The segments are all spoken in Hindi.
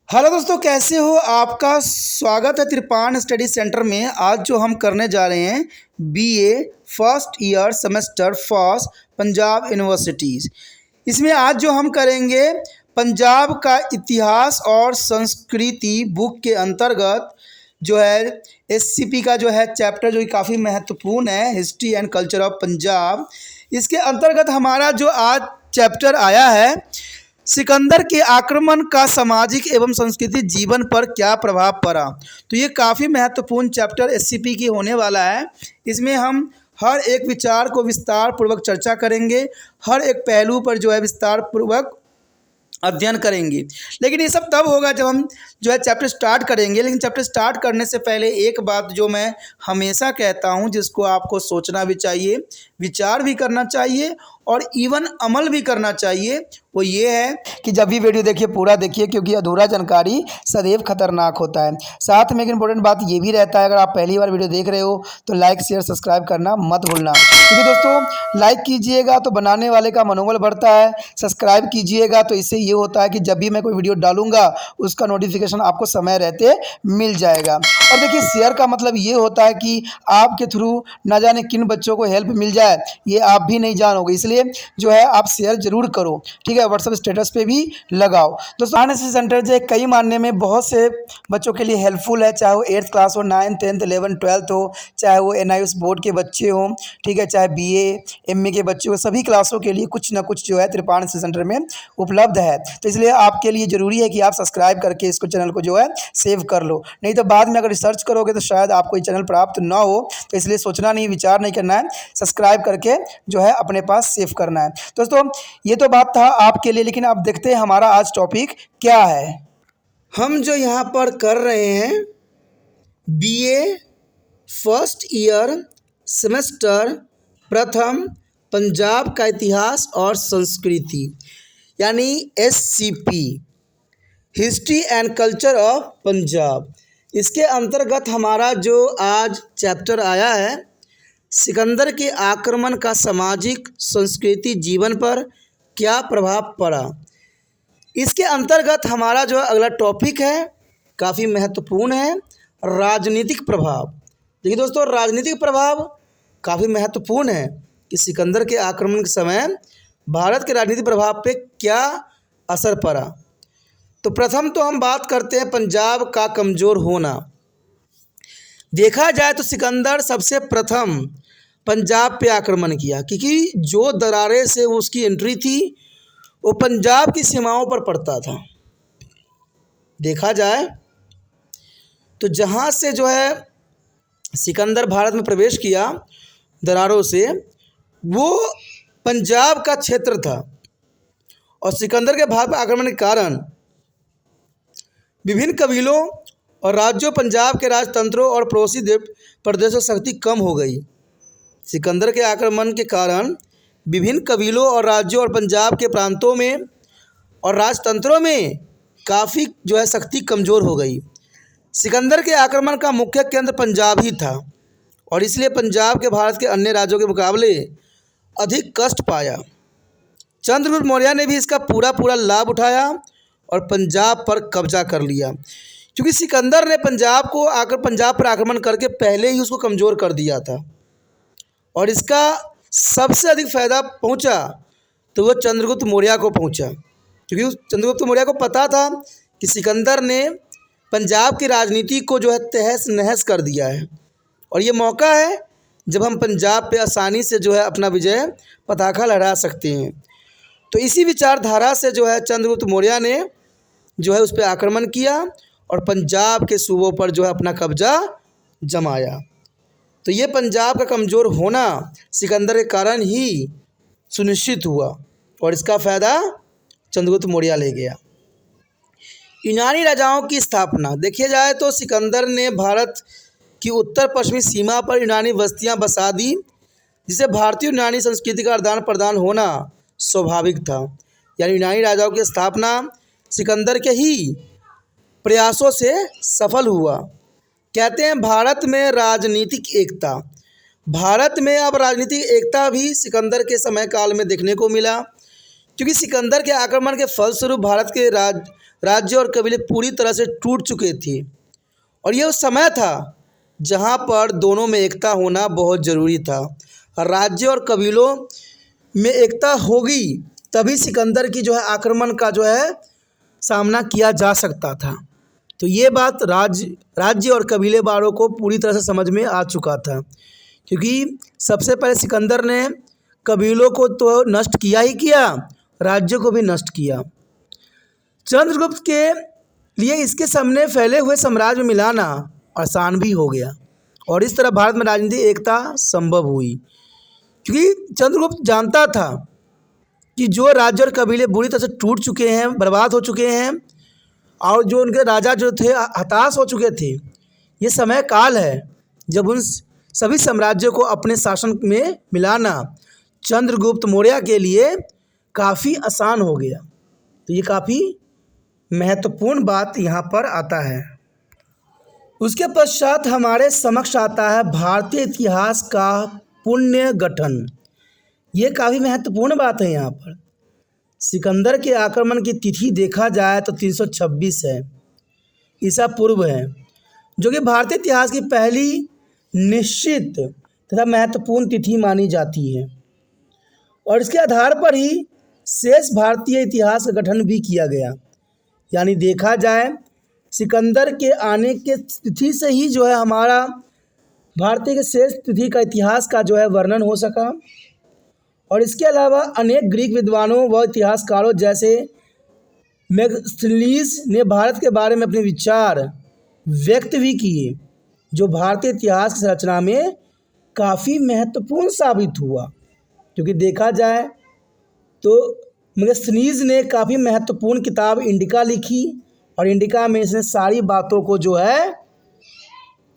हेलो दोस्तों, कैसे हो? आपका स्वागत है त्रिपाण स्टडी सेंटर में। आज जो हम करने जा रहे हैं BA first year semester first Punjab universities. इसमें आज जो हम करेंगे पंजाब का इतिहास और संस्कृति बुक के अंतर्गत जो है एससीपी का जो है चैप्टर जो काफ़ी महत्वपूर्ण है, history and culture of Punjab. इसके अंतर्गत हमारा जो आज चैप्टर आया है, सिकंदर के आक्रमण का सामाजिक एवं सांस्कृतिक जीवन पर क्या प्रभाव पड़ा। तो ये काफ़ी महत्वपूर्ण चैप्टर एससीपी की होने वाला है। इसमें हम हर एक विचार को विस्तार पूर्वक चर्चा करेंगे, हर एक पहलू पर जो है विस्तार पूर्वक अध्ययन करेंगे। लेकिन ये सब तब होगा जब हम जो है चैप्टर स्टार्ट करेंगे। लेकिन चैप्टर स्टार्ट करने से पहले एक बात जो मैं हमेशा कहता हूँ, जिसको आपको सोचना भी चाहिए, विचार भी करना चाहिए और इवन अमल भी करना चाहिए, वो ये है कि जब भी वीडियो देखिए पूरा देखिए, क्योंकि अधूरा जानकारी सदैव खतरनाक होता है। साथ में एक इम्पोर्टेंट बात ये भी रहता है, अगर आप पहली बार वीडियो देख रहे हो तो लाइक शेयर सब्सक्राइब करना मत भूलना, क्योंकि दोस्तों लाइक कीजिएगा तो बनाने वाले का मनोबल बढ़ता है, सब्सक्राइब कीजिएगा तो इससे ये होता है कि जब भी मैं कोई वीडियो डालूंगा उसका नोटिफिकेशन आपको समय रहते मिल जाएगा। और देखिए शेयर का मतलब ये होता है कि आपके थ्रू ना जाने किन बच्चों को हेल्प मिल जाए, ये आप भी नहीं जानोगे, इसलिए जो है आप शेयर जरूर करो, ठीक है। व्हाट्सएप स्टेटस पे भी लगाओ। दोस्तों आरएनएसएस सेंटर जो है कई मानने में बहुत से बच्चों के लिए हेल्पफुल है, चाहे वो 8th क्लास हो, 9th 10th 11th 12th हो, चाहे वो एनआईएस बोर्ड के बच्चे हों, ठीक है, चाहे बीए एमए के बच्चे हो, सभी क्लासों के लिए कुछ ना कुछ जो है त्रिपाण सेंटर में उपलब्ध है। तो इसलिए आपके लिए ज़रूरी है कि आप सब्सक्राइब करके इसको चैनल को जो है सेव कर लो, नहीं तो बाद में अगर रिसर्च करोगे तो शायद आपको ये चैनल प्राप्त ना हो। तो इसलिए सोचना नहीं, विचार नहीं करना है, सब्सक्राइब करके जो है अपने पास सेव करना है। दोस्तों ये तो बात था आपके लिए, लेकिन अब देखते हैं हमारा आज टॉपिक क्या है। हम जो यहाँ पर कर रहे हैं बीए फर्स्ट ईयर सेमेस्टर प्रथम पंजाब का इतिहास और संस्कृति, यानी SCP, history and culture of Punjab. इसके अंतर्गत हमारा जो आज चैप्टर आया है, सिकंदर के आक्रमण का सामाजिक संस्कृति जीवन पर क्या प्रभाव पड़ा। इसके अंतर्गत हमारा जो अगला टॉपिक है काफ़ी महत्वपूर्ण है, राजनीतिक प्रभाव। देखिए दोस्तों, राजनीतिक प्रभाव काफ़ी महत्वपूर्ण है कि सिकंदर के आक्रमण के समय भारत के राजनीतिक प्रभाव पे क्या असर पड़ा। तो प्रथम तो हम बात करते हैं पंजाब का कमज़ोर होना। देखा जाए तो सिकंदर सबसे प्रथम पंजाब पे आक्रमण किया, क्योंकि जो दरारे से उसकी एंट्री थी वो पंजाब की सीमाओं पर पड़ता था। देखा जाए तो जहाँ से जो है सिकंदर भारत में प्रवेश किया दरारों से, वो पंजाब का क्षेत्र था। और सिकंदर के भारत पर आक्रमण के कारण विभिन्न कबीलों और राज्यों, पंजाब के राजतंत्रों और पड़ोसी प्रदेशों की शक्ति कम हो गई। सिकंदर के आक्रमण के कारण विभिन्न कबीलों और राज्यों और पंजाब के प्रांतों में और राजतंत्रों में काफ़ी जो है शक्ति कमज़ोर हो गई। सिकंदर के आक्रमण का मुख्य केंद्र पंजाब ही था और इसलिए पंजाब के भारत के अन्य राज्यों के मुकाबले अधिक कष्ट पाया। चंद्रगुप्त मौर्य ने भी इसका पूरा लाभ उठाया और पंजाब पर कब्जा कर लिया, क्योंकि सिकंदर ने पंजाब पर आक्रमण करके पहले ही उसको कमज़ोर कर दिया था। और इसका सबसे अधिक फ़ायदा पहुंचा तो वो चंद्रगुप्त मौर्य को पहुंचा, क्योंकि चंद्रगुप्त मौर्य को पता था कि सिकंदर ने पंजाब की राजनीति को जो है तहस नहस कर दिया है और ये मौका है जब हम पंजाब पे आसानी से जो है अपना विजय पताका लहरा सकते हैं। तो इसी विचारधारा से जो है चंद्रगुप्त मौर्य ने जो है उस पर आक्रमण किया और पंजाब के सूबों पर जो है अपना कब्जा जमाया। तो ये पंजाब का कमज़ोर होना सिकंदर के कारण ही सुनिश्चित हुआ और इसका फ़ायदा चंद्रगुप्त मौर्य ले गया। यूनानी राजाओं की स्थापना। देखिए जाए तो सिकंदर ने भारत की उत्तर पश्चिमी सीमा पर यूनानी बस्तियां बसा दी, जिससे भारतीय यूनानी संस्कृति का आदान प्रदान होना स्वाभाविक था। यानी यूनानी राजाओं की स्थापना सिकंदर के ही प्रयासों से सफल हुआ। कहते हैं भारत में राजनीतिक एकता। भारत में अब राजनीतिक एकता भी सिकंदर के समय काल में देखने को मिला, क्योंकि सिकंदर के आक्रमण के फलस्वरूप भारत के राज्य और कबीले पूरी तरह से टूट चुके थे और ये उस समय था जहाँ पर दोनों में एकता होना बहुत ज़रूरी था। राज्य और कबीलों में एकता होगी तभी सिकंदर की जो है आक्रमण का जो है सामना किया जा सकता था। तो ये बात राज्य और कबीलेवारों को पूरी तरह से समझ में आ चुका था, क्योंकि सबसे पहले सिकंदर ने कबीलों को तो नष्ट किया ही किया, राज्यों को भी नष्ट किया। चंद्रगुप्त के लिए इसके सामने फैले हुए साम्राज्य में मिलाना आसान भी हो गया और इस तरह भारत में राजनीतिक एकता संभव हुई, क्योंकि चंद्रगुप्त जानता था कि जो राज्य और कबीले बुरी तरह से टूट चुके हैं, बर्बाद हो चुके हैं और जो उनके राजा जो थे हताश हो चुके थे, ये समय काल है जब उन सभी साम्राज्यों को अपने शासन में मिलाना चंद्रगुप्त मौर्य के लिए काफ़ी आसान हो गया। तो ये काफ़ी महत्वपूर्ण बात यहाँ पर आता है। उसके पश्चात हमारे समक्ष आता है भारतीय इतिहास का पुण्य गठन। ये काफ़ी महत्वपूर्ण बात है। यहाँ पर सिकंदर के आक्रमण की तिथि देखा जाए तो 326 है, ईसा पूर्व है, जो कि भारतीय इतिहास की पहली निश्चित तथा महत्वपूर्ण तिथि मानी जाती है और इसके आधार पर ही शेष भारतीय इतिहास का गठन भी किया गया। यानी देखा जाए सिकंदर के आने के तिथि से ही जो है हमारा भारतीय के शेष तिथि का इतिहास का जो है वर्णन हो सका। और इसके अलावा अनेक ग्रीक विद्वानों व इतिहासकारों जैसे मेगस्थनीज ने भारत के बारे में अपने विचार व्यक्त भी किए, जो भारतीय इतिहास की रचना में काफ़ी महत्वपूर्ण साबित हुआ। क्योंकि देखा जाए तो मेगस्थनीज ने काफ़ी महत्वपूर्ण किताब इंडिका लिखी और इंडिका में इसने सारी बातों को जो है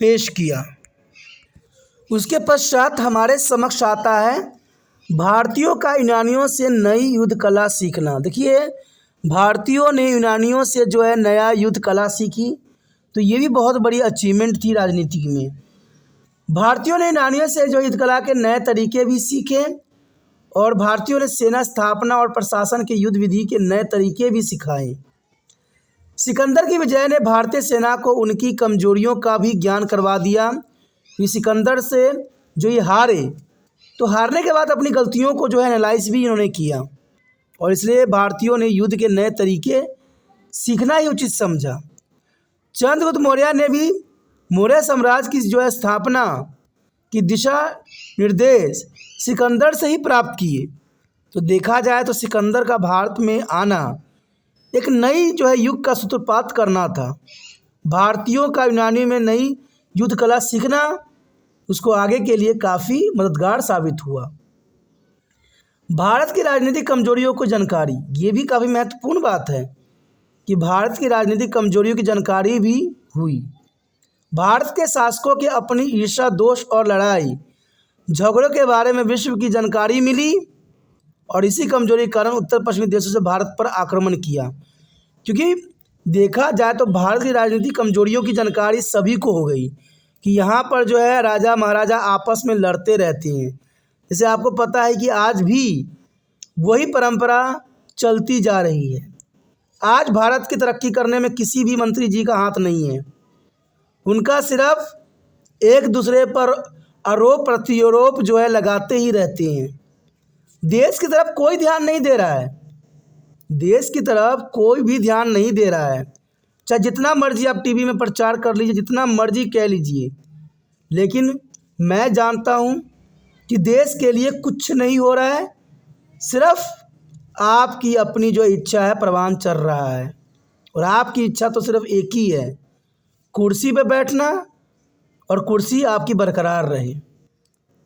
पेश किया। उसके पश्चात हमारे समक्ष आता है भारतीयों का यूनानियों से नई युद्ध कला सीखना। देखिए, भारतीयों ने यूनानियों से जो है नया युद्ध कला सीखी, तो ये भी बहुत बड़ी अचीवमेंट थी राजनीति में। भारतीयों ने यूनानियों से जो युद्ध कला के नए तरीके भी सीखे और भारतीयों ने सेना स्थापना और प्रशासन के युद्ध विधि के नए तरीके भी सिखाए। सिकंदर की विजय ने भारतीय सेना को उनकी कमजोरियों का भी ज्ञान करवा दिया। कि सिकंदर से जो ये हारे, तो हारने के बाद अपनी गलतियों को जो है एनालाइज भी इन्होंने किया और इसलिए भारतीयों ने युद्ध के नए तरीके सीखना ही उचित समझा। चंद्रगुप्त मौर्य ने भी मौर्य साम्राज्य की जो है स्थापना की दिशा निर्देश सिकंदर से ही प्राप्त किए। तो देखा जाए तो सिकंदर का भारत में आना एक नई जो है युग का सूत्रपात करना था। भारतीयों का यूनानी में नई युद्ध कला सीखना उसको आगे के लिए काफ़ी मददगार साबित हुआ। भारत की राजनीतिक कमजोरियों को जानकारी, ये भी काफ़ी महत्वपूर्ण बात है कि भारत की राजनीतिक कमजोरियों की जानकारी भी हुई। भारत के शासकों के अपनी ईर्ष्या, दोष और लड़ाई झगड़ों के बारे में विश्व की जानकारी मिली और इसी कमजोरी के कारण उत्तर पश्चिमी देशों से भारत पर आक्रमण किया। क्योंकि देखा जाए तो भारत की राजनीतिक कमजोरियों की जानकारी सभी को हो गई कि यहाँ पर जो है राजा महाराजा आपस में लड़ते रहते हैं। जैसे आपको पता है कि आज भी वही परंपरा चलती जा रही है। आज भारत की तरक्की करने में किसी भी मंत्री जी का हाथ नहीं है, उनका सिर्फ एक दूसरे पर आरोप प्रत्यारोप जो है लगाते ही रहते हैं। देश की तरफ कोई ध्यान नहीं दे रहा है, देश की तरफ कोई भी ध्यान नहीं दे रहा है। चाहे जितना मर्जी आप टीवी में प्रचार कर लीजिए, जितना मर्जी कह लीजिए, लेकिन मैं जानता हूँ कि देश के लिए कुछ नहीं हो रहा है। सिर्फ आपकी अपनी जो इच्छा है प्रवान चल रहा है और आपकी इच्छा तो सिर्फ एक ही है, कुर्सी पे बैठना और कुर्सी आपकी बरकरार रहे।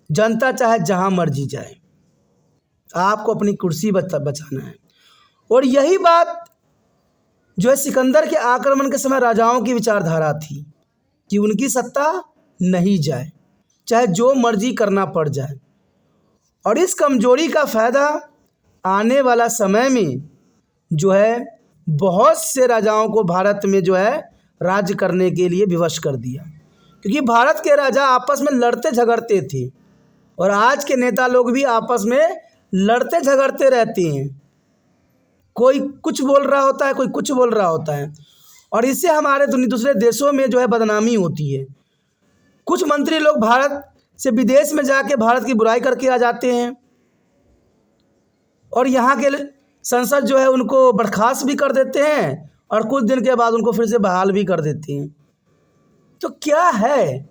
जनता चाहे जहाँ मर्जी जाए, आपको अपनी कुर्सी बचाना है। और यही बात जो है सिकंदर के आक्रमण के समय राजाओं की विचारधारा थी कि उनकी सत्ता नहीं जाए, चाहे जो मर्जी करना पड़ जाए। और इस कमजोरी का फ़ायदा आने वाला समय में जो है बहुत से राजाओं को भारत में जो है राज्य करने के लिए विवश कर दिया, क्योंकि भारत के राजा आपस में लड़ते झगड़ते थे और आज के नेता लोग भी आपस में लड़ते झगड़ते रहते हैं। कोई कुछ बोल रहा होता है, कोई कुछ बोल रहा होता है, और इससे हमारे दूसरे देशों में जो है बदनामी होती है। कुछ मंत्री लोग भारत से विदेश में जाके भारत की बुराई करके आ जाते हैं, और यहाँ के संसद जो है उनको बर्खास्त भी कर देते हैं, और कुछ दिन के बाद उनको फिर से बहाल भी कर देते हैं। तो क्या है,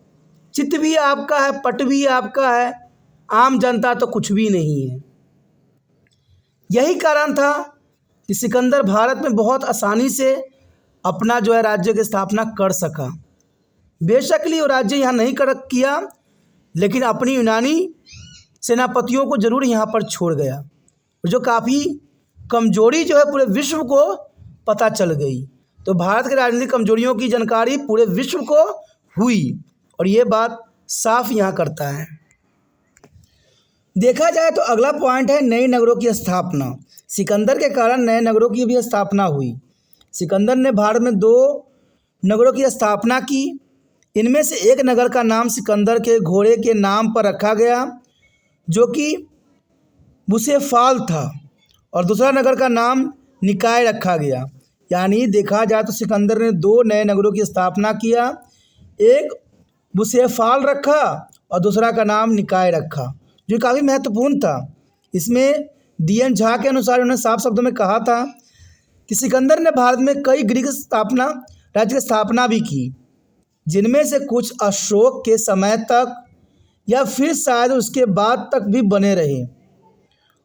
चित्त भी आपका है, पट भी आपका है, आम जनता तो कुछ भी नहीं है। यही कारण था कि सिकंदर भारत में बहुत आसानी से अपना जो है राज्य की स्थापना कर सका। बेशकली वो राज्य यहाँ नहीं कर किया, लेकिन अपनी यूनानी सेनापतियों को जरूर यहाँ पर छोड़ गया, जो काफ़ी कमजोरी जो है पूरे विश्व को पता चल गई। तो भारत की राजनीतिक कमजोरियों की जानकारी पूरे विश्व को हुई, और ये बात साफ यहाँ करता है। देखा जाए तो अगला पॉइंट है नए नगरों की स्थापना। सिकंदर के कारण नए नगरों की भी स्थापना हुई। सिकंदर ने भारत में 2 नगरों की स्थापना की। इनमें से एक नगर का नाम सिकंदर के घोड़े के नाम पर रखा गया, जो कि बुसेफाल था, और दूसरा नगर का नाम निकाय रखा गया। यानी देखा जाए तो सिकंदर ने 2 नए नगरों की स्थापना किया, एक बुसेफाल रखा और दूसरा का नाम निकाय रखा, जो काफ़ी महत्वपूर्ण था। इसमें DN झा के अनुसार उन्होंने साफ शब्दों में कहा था कि सिकंदर ने भारत में कई ग्रीक राज्य की स्थापना भी की, जिनमें से कुछ अशोक के समय तक या फिर शायद उसके बाद तक भी बने रहे,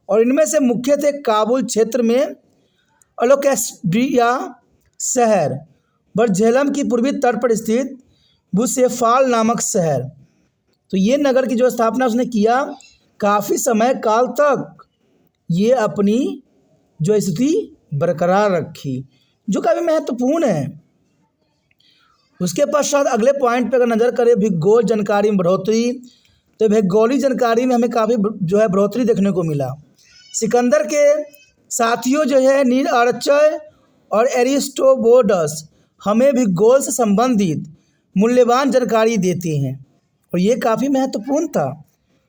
और इनमें से मुख्य थे काबुल क्षेत्र में अलेक्जेंड्रिया शहर, बर्जेलम की पूर्वी तट पर स्थित बुसेफाल नामक शहर। तो ये नगर की जो स्थापना उसने किया, काफ़ी समय काल तक ये अपनी जो स्थिति बरकरार रखी, जो काफ़ी महत्वपूर्ण है। उसके पश्चात अगले पॉइंट पे अगर नज़र करें भूगोल जानकारी में बढ़ोतरी, तो भौगोलिक जानकारी में हमें काफ़ी जो है बढ़ोतरी देखने को मिला। सिकंदर के साथियों जो है नील आर्चर और एरिस्टोबोडस हमें भूगोल से संबंधित मूल्यवान जानकारी देते हैं, और ये काफ़ी महत्वपूर्ण था।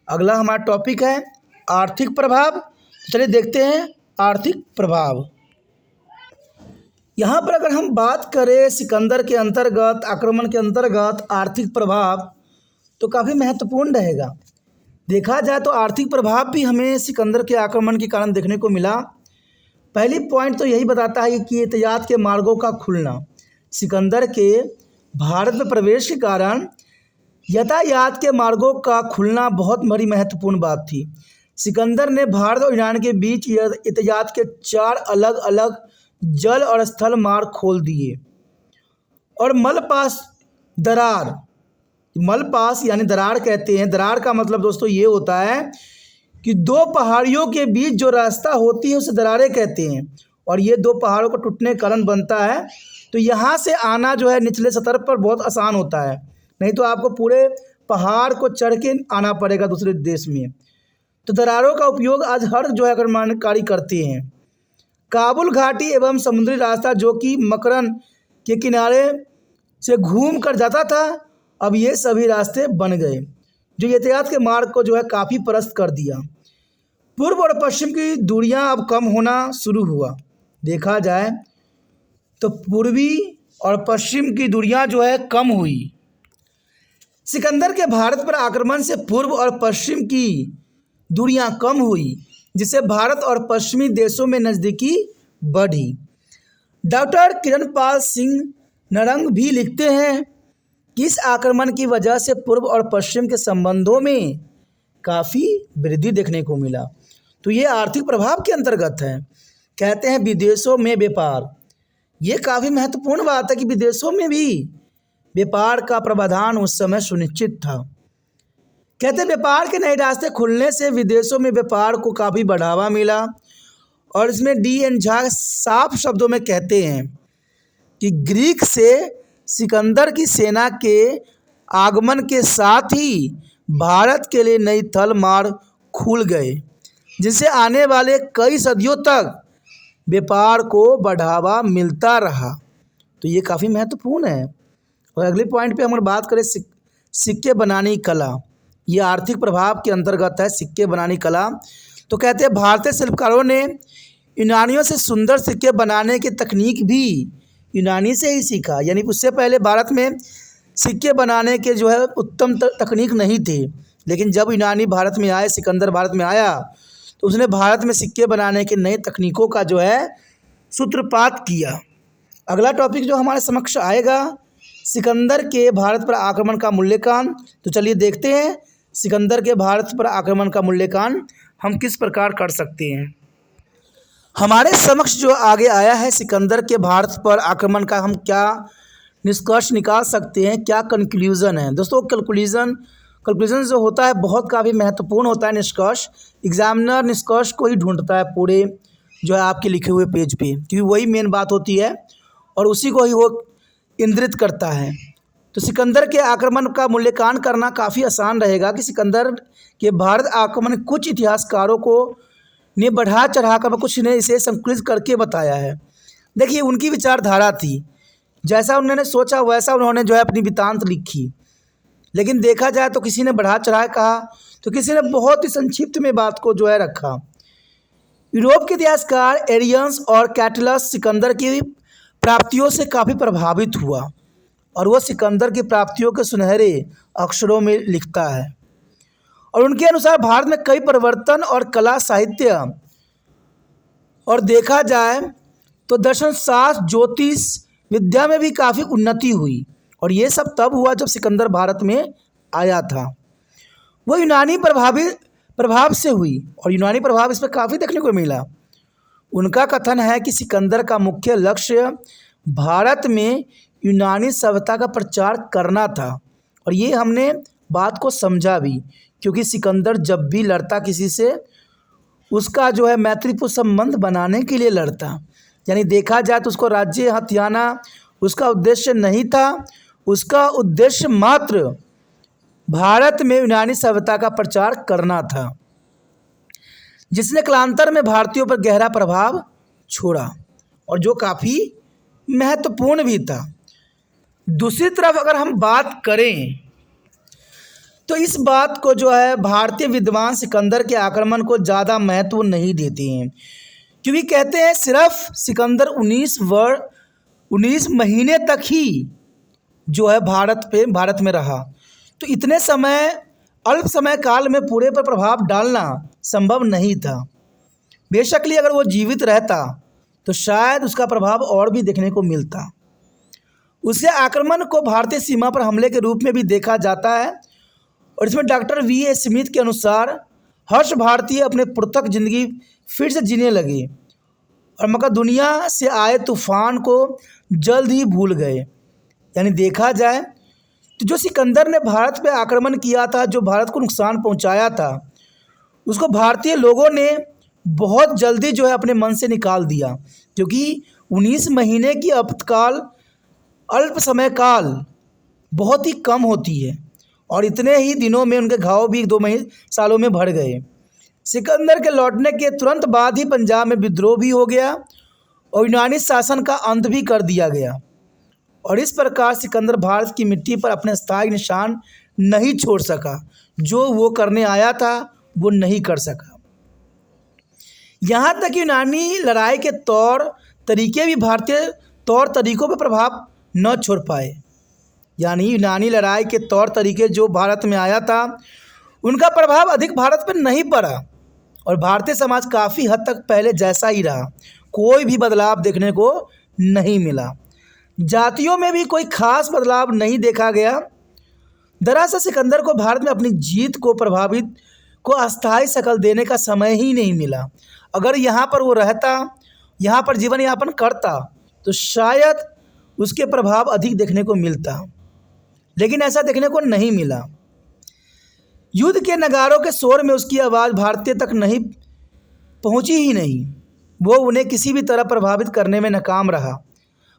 अगला हमारा टॉपिक है आर्थिक प्रभाव। चलिए देखते हैं आर्थिक प्रभाव। यहाँ पर अगर हम बात करें सिकंदर के अंतर्गत, आक्रमण के अंतर्गत आर्थिक प्रभाव, तो काफ़ी महत्वपूर्ण रहेगा। देखा जाए तो आर्थिक प्रभाव भी हमें सिकंदर के आक्रमण के कारण देखने को मिला। पहली पॉइंट तो यही बताता है कि यातायात के मार्गों का खुलना। सिकंदर के भारत में प्रवेश के कारण यातायात के मार्गों का खुलना बहुत बड़ी महत्वपूर्ण बात थी। सिकंदर ने भारत और ईरान के बीच यातायात के 4 अलग अलग जल और स्थल मार्ग खोल दिए, और मलपास यानी दरार कहते हैं। दरार का मतलब दोस्तों ये होता है कि 2 पहाड़ियों के बीच जो रास्ता होती है उसे दरारें कहते हैं, और ये 2 पहाड़ों को टूटने के कारण बनता है। तो यहाँ से आना जो है निचले सतह पर बहुत आसान होता है, नहीं तो आपको पूरे पहाड़ को चढ़ के आना पड़ेगा दूसरे देश में। तो दरारों का उपयोग आज हर जो है आक्रमणकारी करते हैं। काबुल घाटी एवं समुद्री रास्ता जो कि मकरन के किनारे से घूम कर जाता था, अब ये सभी रास्ते बन गए, जो यातायात के मार्ग को जो है काफ़ी प्रशस्त कर दिया। पूर्व और पश्चिम की दूरियां अब कम होना शुरू हुआ। देखा जाए तो पूर्वी और पश्चिम की दूरियां जो है कम हुई। सिकंदर के भारत पर आक्रमण से पूर्व और पश्चिम की दूरियां कम हुई, जिससे भारत और पश्चिमी देशों में नज़दीकी बढ़ी। डॉक्टर किरणपाल सिंह नरंग भी लिखते हैं कि इस आक्रमण की वजह से पूर्व और पश्चिम के संबंधों में काफ़ी वृद्धि देखने को मिला। तो ये आर्थिक प्रभाव के अंतर्गत है। कहते हैं विदेशों में व्यापार, ये काफ़ी महत्वपूर्ण बात है कि विदेशों में भी व्यापार का प्रावधान उस समय सुनिश्चित था। कहते हैं व्यापार के नए रास्ते खुलने से विदेशों में व्यापार को काफ़ी बढ़ावा मिला, और इसमें DN झा साफ शब्दों में कहते हैं कि ग्रीक से सिकंदर की सेना के आगमन के साथ ही भारत के लिए नई थल मार्ग खुल गए, जिससे आने वाले कई सदियों तक व्यापार को बढ़ावा मिलता रहा। तो ये काफ़ी महत्वपूर्ण है। और अगले पॉइंट पे हम बात करें सिक्के बनाने की कला, ये आर्थिक प्रभाव के अंतर्गत है। सिक्के बनाने की कला, तो कहते हैं भारतीय शिल्पकारों ने यूनानियों से सुंदर सिक्के बनाने की तकनीक भी यूनानी से ही सीखा। यानी उससे पहले भारत में सिक्के बनाने के जो है उत्तम तकनीक नहीं थी, लेकिन जब यूनानी भारत में आए, सिकंदर भारत में आया, तो उसने भारत में सिक्के बनाने के नए तकनीकों का जो है सूत्रपात किया। अगला टॉपिक जो हमारे समक्ष आएगा, सिकंदर के भारत पर आक्रमण का मूल्यांकन। तो चलिए देखते हैं सिकंदर के भारत पर आक्रमण का मूल्यांकन हम किस प्रकार कर सकते हैं। हमारे समक्ष जो आगे आया है, सिकंदर के भारत पर आक्रमण का हम क्या निष्कर्ष निकाल सकते हैं, क्या कंक्लूज़न है। दोस्तों कंक्लूज़न जो होता है बहुत काफ़ी महत्वपूर्ण होता है। निष्कर्ष एग्जामिनर निष्कर्ष को ही ढूंढता है पूरे जो है आपके लिखे हुए पेज पे, क्योंकि वही मेन बात होती है और उसी को ही वो इंद्रित करता है। तो सिकंदर के आक्रमण का मूल्यांकन करना काफ़ी आसान रहेगा कि सिकंदर के भारत आक्रमण कुछ इतिहासकारों को ने बढ़ा चढ़ा कर कुछ ने इसे संकलित करके बताया है। देखिए उनकी विचारधारा थी, जैसा उन्होंने सोचा वैसा उन्होंने जो है अपनी वृत्तांत लिखी। लेकिन देखा जाए तो किसी ने बढ़ा चढ़ा कहा, तो किसी ने बहुत ही संक्षिप्त में बात को जो है रखा। यूरोप के इतिहासकार एरियंस और कैटलस सिकंदर की प्राप्तियों से काफ़ी प्रभावित हुआ और वह सिकंदर की प्राप्तियों के सुनहरे अक्षरों में लिखता है। और उनके अनुसार भारत में कई परिवर्तन और कला, साहित्य और देखा जाए तो दर्शन शास्त्र, ज्योतिष विद्या में भी काफ़ी उन्नति हुई। और ये सब तब हुआ जब सिकंदर भारत में आया था। वो यूनानी प्रभाव से हुई और यूनानी प्रभाव इस पर काफ़ी देखने को मिला। उनका कथन है कि सिकंदर का मुख्य लक्ष्य भारत में यूनानी सभ्यता का प्रचार करना था। और ये हमने बात को समझा भी, क्योंकि सिकंदर जब भी लड़ता किसी से, उसका जो है मैत्रीपूर्ण संबंध बनाने के लिए लड़ता। यानी देखा जाए तो उसको राज्य हथियाना उसका उद्देश्य नहीं था, उसका उद्देश्य मात्र भारत में यूनानी सभ्यता का प्रचार करना था, जिसने कालांतर में भारतीयों पर गहरा प्रभाव छोड़ा और जो काफ़ी महत्वपूर्ण भी था। दूसरी तरफ अगर हम बात करें तो इस बात को जो है भारतीय विद्वान सिकंदर के आक्रमण को ज़्यादा महत्व नहीं देते हैं, क्योंकि कहते हैं सिर्फ सिकंदर 19 महीने तक ही जो है भारत में रहा। तो इतने समय, अल्प समय काल में पूरे पर प्रभाव डालना संभव नहीं था। बेशक अगर वो जीवित रहता तो शायद उसका प्रभाव और भी देखने को मिलता। उसके आक्रमण को भारतीय सीमा पर हमले के रूप में भी देखा जाता है। और इसमें डॉक्टर V.A. स्मिथ के अनुसार हर्ष भारतीय अपने पृथक जिंदगी फिर से जीने लगे और मगर दुनिया से आए तूफान को जल्द ही भूल गए। यानी देखा जाए तो जो सिकंदर ने भारत पे आक्रमण किया था, जो भारत को नुकसान पहुंचाया था, उसको भारतीय लोगों ने बहुत जल्दी जो है अपने मन से निकाल दिया, क्योंकि 19 महीने की अल्प समय काल बहुत ही कम होती है और इतने ही दिनों में उनके घाव भी 2 सालों में भर गए। सिकंदर के लौटने के तुरंत बाद ही पंजाब में विद्रोह भी हो गया और यूनानी शासन का अंत भी कर दिया गया। और इस प्रकार सिकंदर भारत की मिट्टी पर अपने स्थायी निशान नहीं छोड़ सका। जो वो करने आया था वो नहीं कर सका। यहाँ तक यूनानी लड़ाई के तौर तरीके भी भारतीय तौर तरीकों पर प्रभाव न छोड़ पाए। यानी यूनानी लड़ाई के तौर तरीके जो भारत में आया था, उनका प्रभाव अधिक भारत पर नहीं पड़ा और भारतीय समाज काफ़ी हद तक पहले जैसा ही रहा। कोई भी बदलाव देखने को नहीं मिला। जातियों में भी कोई खास बदलाव नहीं देखा गया। दरअसल सिकंदर को भारत में अपनी जीत को अस्थायी शक्ल देने का समय ही नहीं मिला। अगर यहाँ पर वो रहता, यहाँ पर जीवन यापन करता, तो शायद उसके प्रभाव अधिक देखने को मिलता, लेकिन ऐसा देखने को नहीं मिला। युद्ध के नगारों के शोर में उसकी आवाज़ भारतीय तक नहीं पहुंची ही नहीं। वो उन्हें किसी भी तरह प्रभावित करने में नाकाम रहा।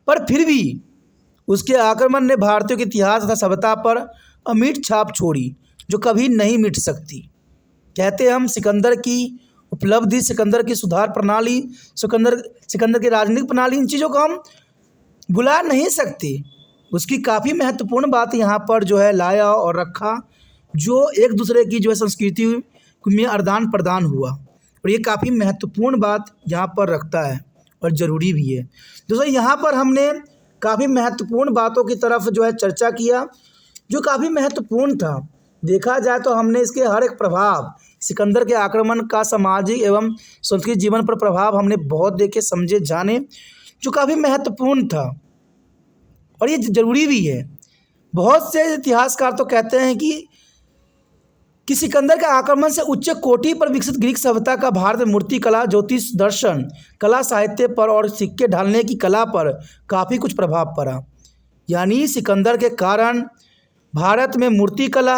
पर फिर भी उसके आक्रमण ने भारतीयों के इतिहास तथा सभ्यता पर अमिट छाप छोड़ी, जो कभी नहीं मिट सकती। कहते हम सिकंदर की उपलब्धि, सिकंदर की सुधार प्रणाली, सिकंदर की राजनीतिक प्रणाली, इन चीज़ों को हम भुला नहीं सकते। उसकी काफ़ी महत्वपूर्ण बात यहाँ पर जो है लाया और रखा, जो एक दूसरे की जो है संस्कृति में आदान प्रदान हुआ और ये काफ़ी महत्वपूर्ण बात यहाँ पर रखता है और ज़रूरी भी है। दोस्तों यहाँ पर हमने काफ़ी महत्वपूर्ण बातों की तरफ जो है चर्चा किया, जो काफ़ी महत्वपूर्ण था। देखा जाए तो हमने इसके हर एक प्रभाव, सिकंदर के आक्रमण का सामाजिक एवं सांस्कृतिक जीवन पर प्रभाव हमने बहुत देखे, समझे, जाने, जो काफ़ी महत्वपूर्ण था और ये ज़रूरी भी है। बहुत से इतिहासकार तो कहते हैं कि सिकंदर के आक्रमण से उच्च कोटि पर विकसित ग्रीक सभ्यता का भारत में मूर्ति कला, ज्योतिष, दर्शन, कला, साहित्य पर और सिक्के ढालने की कला पर काफ़ी कुछ प्रभाव पड़ा। यानी सिकंदर के कारण भारत में मूर्ति कला,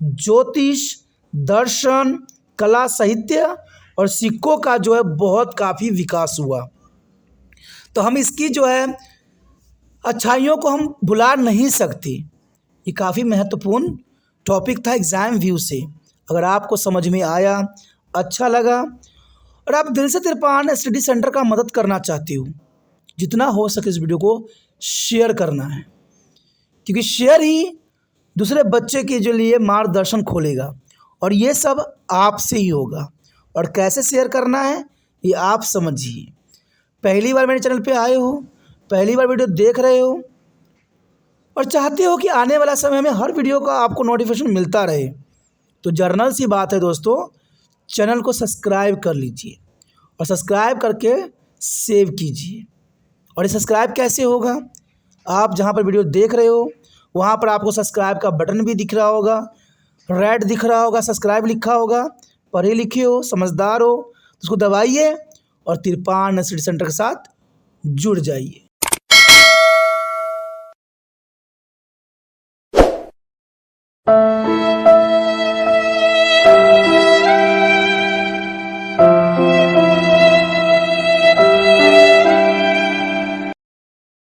ज्योतिष, दर्शन, कला, साहित्य और सिक्कों का जो है बहुत काफ़ी विकास हुआ। तो हम इसकी जो है अच्छाइयों को हम भुला नहीं सकते। ये काफ़ी महत्वपूर्ण टॉपिक था एग्ज़ाम व्यू से। अगर आपको समझ में आया, अच्छा लगा और आप दिल से तिरपान स्टडी सेंटर का मदद करना चाहते हो, जितना हो सके इस वीडियो को शेयर करना है, क्योंकि शेयर ही दूसरे बच्चे के जो लिए मार्गदर्शन खोलेगा और ये सब आपसे ही होगा। और कैसे शेयर करना है ये आप समझिए। पहली बार मेरे चैनल पे आए हो, पहली बार वीडियो देख रहे हो और चाहते हो कि आने वाला समय में हर वीडियो का आपको नोटिफिकेशन मिलता रहे, तो जर्नल सी बात है दोस्तों, चैनल को सब्सक्राइब कर लीजिए और सब्सक्राइब करके सेव कीजिए। और ये सब्सक्राइब कैसे होगा? आप जहाँ पर वीडियो देख रहे हो वहाँ पर आपको सब्सक्राइब का बटन भी दिख रहा होगा, रेड दिख रहा होगा, सब्सक्राइब लिखा होगा। पढ़े लिखे हो, समझदार हो तो उसको दबाइए और तिरपान स्टडी सेंटर के साथ जुड़ जाइए।